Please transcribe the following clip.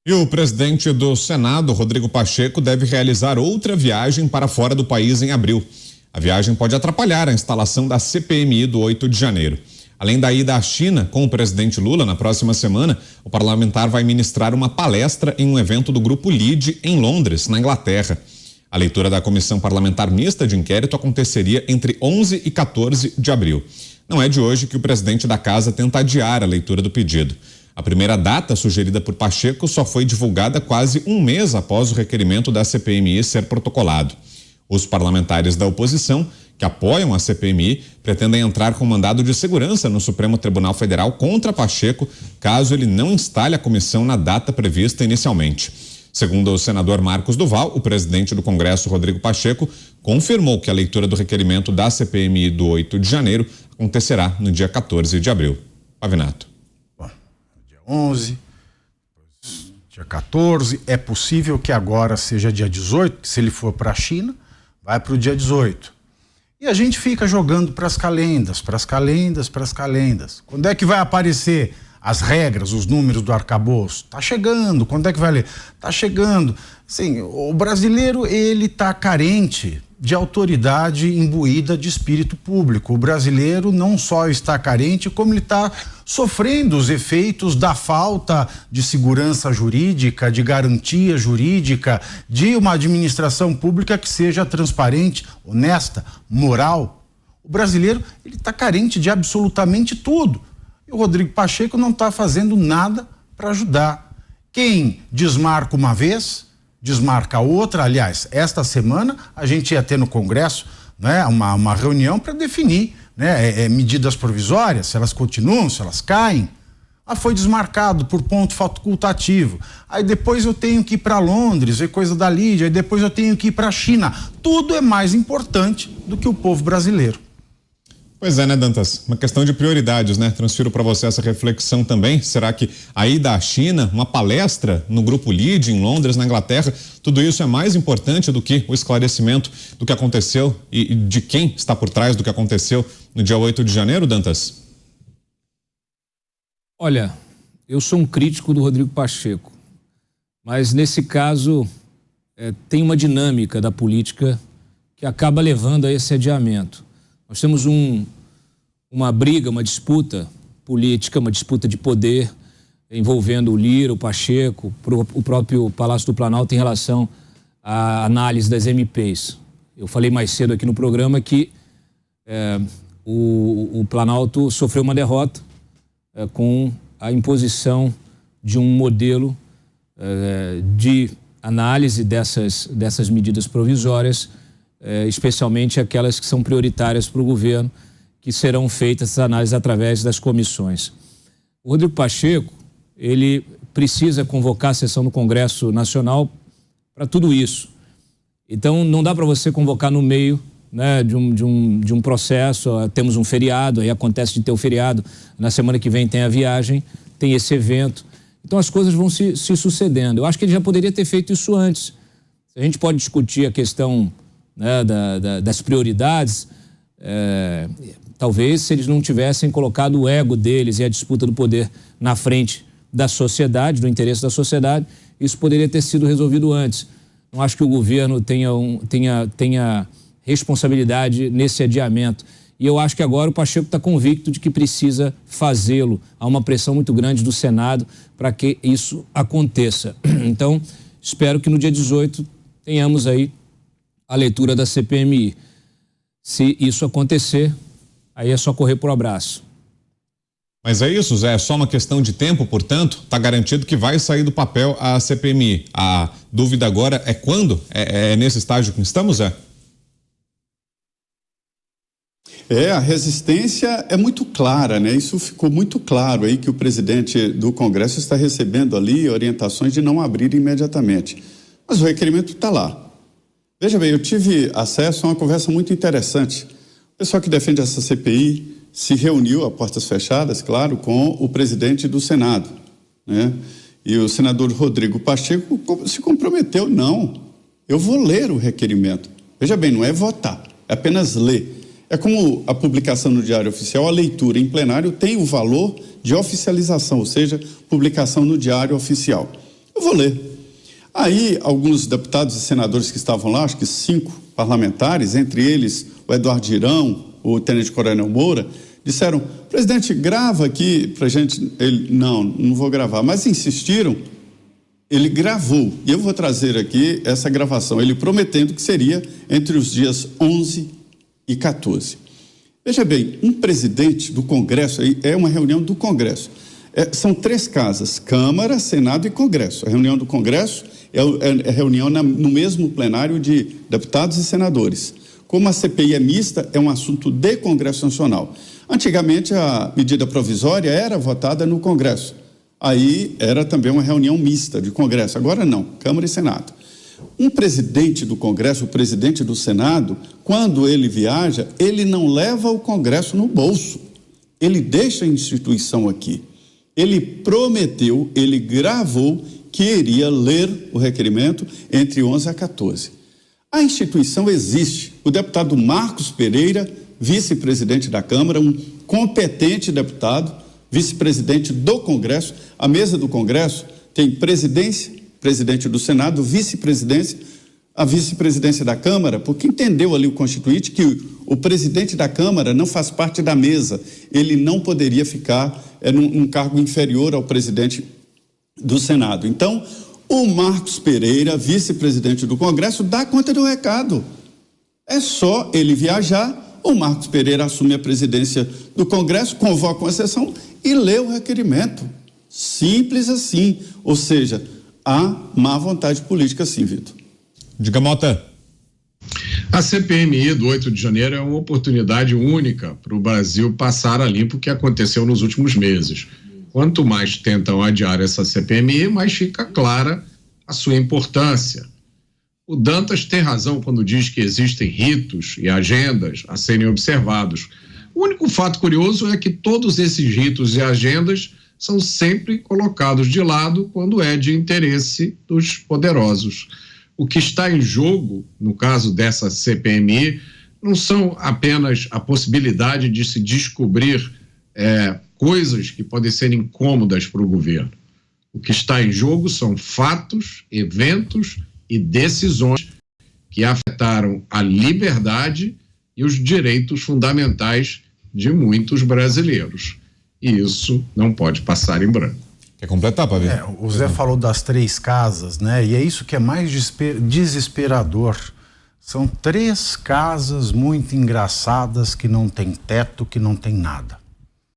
E o presidente do Senado, Rodrigo Pacheco, deve realizar outra viagem para fora do país em abril. A viagem pode atrapalhar a instalação da CPMI do 8 de janeiro. Além da ida à China com o presidente Lula na próxima semana, o parlamentar vai ministrar uma palestra em um evento do Grupo LIDE em Londres, na Inglaterra. A leitura da Comissão Parlamentar Mista de Inquérito aconteceria entre 11 e 14 de abril. Não é de hoje que o presidente da casa tenta adiar a leitura do pedido. A primeira data sugerida por Pacheco só foi divulgada quase um mês após o requerimento da CPMI ser protocolado. Os parlamentares da oposição, que apoiam a CPMI, pretendem entrar com mandado de segurança no Supremo Tribunal Federal contra Pacheco, caso ele não instale a comissão na data prevista inicialmente. Segundo o senador Marcos Duval, o presidente do Congresso, Rodrigo Pacheco, confirmou que a leitura do requerimento da CPMI do 8 de janeiro acontecerá no dia 14 de abril. Pavinato. 11, dia 14, é possível que agora seja dia 18, que se ele for para a China, vai para o dia 18. E a gente fica jogando para as calendas. Quando é que vai aparecer as regras, os números do arcabouço? Tá chegando. Quando é que vai ler? Tá chegando. Sim, o brasileiro, ele tá carente de autoridade imbuída de espírito público. O brasileiro não só está carente, como ele está sofrendo os efeitos da falta de segurança jurídica, de garantia jurídica, de uma administração pública que seja transparente, honesta, moral. O brasileiro, ele está carente de absolutamente tudo. E o Rodrigo Pacheco não está fazendo nada para ajudar. Quem desmarca uma vez, desmarca outra. Aliás, esta semana a gente ia ter no Congresso, né, uma reunião para definir, né, medidas provisórias, se elas continuam, se elas caem. Foi desmarcado por ponto facultativo. Aí depois eu tenho que ir para Londres, ver coisa da LIDE, aí depois eu tenho que ir para a China. Tudo é mais importante do que o povo brasileiro. Pois é, né, Dantas? Uma questão de prioridades, né? Transfiro para você essa reflexão também. Será que a ida à China, uma palestra no Grupo LIDE em Londres, na Inglaterra, tudo isso é mais importante do que o esclarecimento do que aconteceu e de quem está por trás do que aconteceu no dia 8 de janeiro, Dantas? Olha, eu sou um crítico do Rodrigo Pacheco, mas nesse caso tem uma dinâmica da política que acaba levando a esse adiamento. Nós temos uma briga, uma disputa política, uma disputa de poder envolvendo o Lira, o Pacheco, o próprio Palácio do Planalto em relação à análise das MPs. Eu falei mais cedo aqui no programa que o Planalto sofreu uma derrota com a imposição de um modelo de análise dessas medidas provisórias, especialmente aquelas que são prioritárias para o governo, que serão feitas essas análises através das comissões. O Rodrigo Pacheco, ele precisa convocar a sessão do Congresso Nacional para tudo isso. Então, não dá para você convocar no meio, né, de um processo. Temos um feriado, aí acontece de ter o feriado, na semana que vem tem a viagem, tem esse evento. Então, as coisas vão se sucedendo. Eu acho que ele já poderia ter feito isso antes. A gente pode discutir a questão, né, das prioridades, talvez se eles não tivessem colocado o ego deles e a disputa do poder na frente da sociedade, do interesse da sociedade, isso poderia ter sido resolvido antes. Não acho que o governo tenha responsabilidade nesse adiamento. E eu acho que agora o Pacheco está convicto de que precisa fazê-lo. Há uma pressão muito grande do Senado para que isso aconteça. Então, espero que no dia 18 tenhamos aí a leitura da CPMI. Se isso acontecer, aí é só correr pro abraço. Mas é isso, Zé, é só uma questão de tempo, portanto, está garantido que vai sair do papel a CPMI. A dúvida agora é quando? É nesse estágio que estamos, Zé? A resistência é muito clara, né? Isso ficou muito claro aí, que o presidente do Congresso está recebendo ali orientações de não abrir imediatamente. Mas o requerimento está lá. Veja bem, eu tive acesso a uma conversa muito interessante. O pessoal que defende essa CPI se reuniu a portas fechadas, claro, com o presidente do Senado, né? E o senador Rodrigo Pacheco se comprometeu, não, eu vou ler o requerimento. Veja bem, não é votar, é apenas ler. É como a publicação no Diário Oficial, a leitura em plenário tem o valor de oficialização, ou seja, publicação no Diário Oficial. Eu vou ler. Aí, alguns deputados e senadores que estavam lá, acho que 5 parlamentares, entre eles o Eduardo Girão, o tenente-coronel Moura, disseram: presidente, grava aqui pra gente. Ele, não vou gravar, mas insistiram. Ele gravou, e eu vou trazer aqui essa gravação, ele prometendo que seria entre os dias 11 e 14. Veja bem, um presidente do Congresso, é uma reunião do Congresso, são 3 casas, Câmara, Senado e Congresso. A reunião do Congresso é reunião no mesmo plenário de deputados e senadores. Como a CPI é mista, é um assunto de Congresso Nacional. Antigamente, a medida provisória era votada no Congresso. Aí era também uma reunião mista de Congresso. Agora não, Câmara e Senado. Um presidente do Congresso, o presidente do Senado, quando ele viaja, ele não leva o Congresso no bolso. Ele deixa a instituição aqui. Ele prometeu, ele gravou que iria ler o requerimento entre 11 a 14. A instituição existe. O deputado Marcos Pereira, vice-presidente da Câmara, um competente deputado, vice-presidente do Congresso. A mesa do Congresso tem presidência, presidente do Senado, vice-presidência, a vice-presidência da Câmara, porque entendeu ali o Constituinte que o presidente da Câmara não faz parte da mesa, ele não poderia ficar num cargo inferior ao presidente do Senado. Então, o Marcos Pereira, vice-presidente do Congresso, dá conta do recado. É só ele viajar, o Marcos Pereira assume a presidência do Congresso, convoca uma sessão e lê o requerimento. Simples assim. Ou seja, há má vontade política sim, Vitor. Diga, Mota. A CPMI do 8 de janeiro é uma oportunidade única para o Brasil passar a limpo o que aconteceu nos últimos meses. Quanto mais tentam adiar essa CPMI, mais fica clara a sua importância. O Dantas tem razão quando diz que existem ritos e agendas a serem observados. O único fato curioso é que todos esses ritos e agendas são sempre colocados de lado quando é de interesse dos poderosos. O que está em jogo, no caso dessa CPMI, não são apenas a possibilidade de se descobrir coisas que podem ser incômodas para o governo. O que está em jogo são fatos, eventos e decisões que afetaram a liberdade e os direitos fundamentais de muitos brasileiros. E isso não pode passar em branco. Quer completar, Pavê? O Zé falou das 3 casas, né? E é isso que é mais desesperador. São 3 casas muito engraçadas que não tem teto, que não tem nada.